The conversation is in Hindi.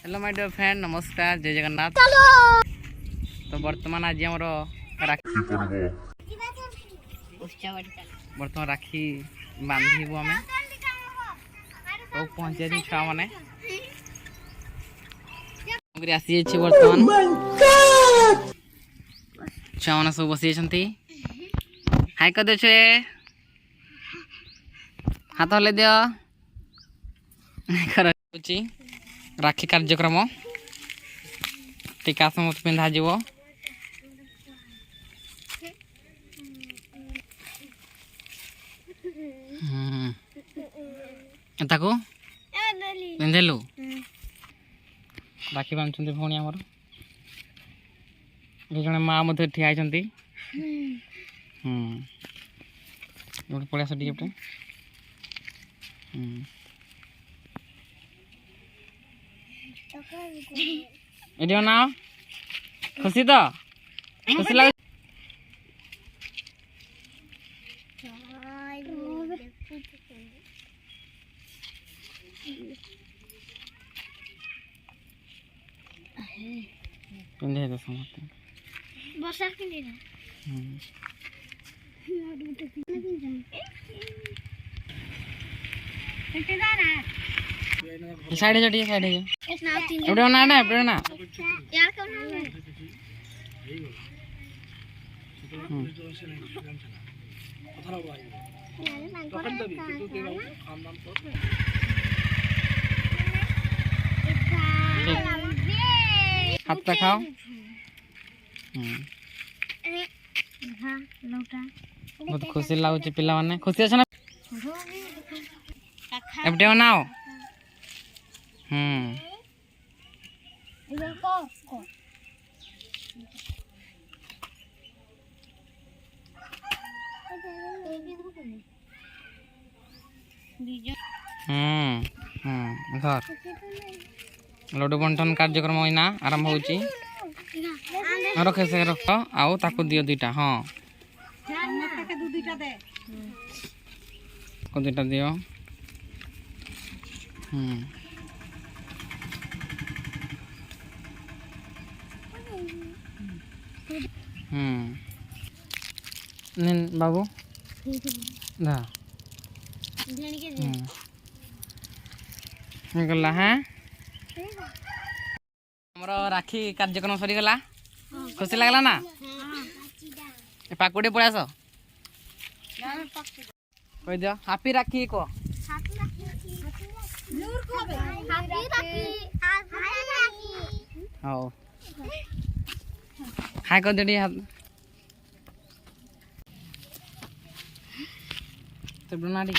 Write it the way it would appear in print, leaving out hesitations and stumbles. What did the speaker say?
हेलो माय डियर फ्रेंड, नमस्कार, जय जगन्नाथ। तो वर्तमान आज आम राखी बर्तमान राखी बांधबू आम तो पहुँचे छुआ मैंने आसी बर्तमान छुआ मैंने सब बसी हाई कर दे छे हाथ हल्ले दियो राखी कार्यक्रम टीका समस्त पिंधा जीव ताको पिंधेलु राखी बांधुंट भौणी आमर जड़े माँ मध्य ठिया पड़े आस टे ये ना खुशी तो खुशी लगे पिंधे तो समझते वर्षा के लिए साइड है ठीक साइड है एबडे ना ना एबडे ना यार कौन है हाथ तक खाओ बहुत खुशी लगुच पिला माने खुशी अच्छा ना एबडे बनाओ घर लड्डू बंटन कार्यक्रम इना आरंभ होची रखे से रख आउ ताको दियो दुईटा हाँ को दुईटा दियो निन बाबू दा गला हाँ हमरो राखी कार्यक्रम सरी गला खुशी लगला ना पाकुड़े पड़े आस कह दियो हैप्पी राखी को हाँ हाय कर दे तो बना दी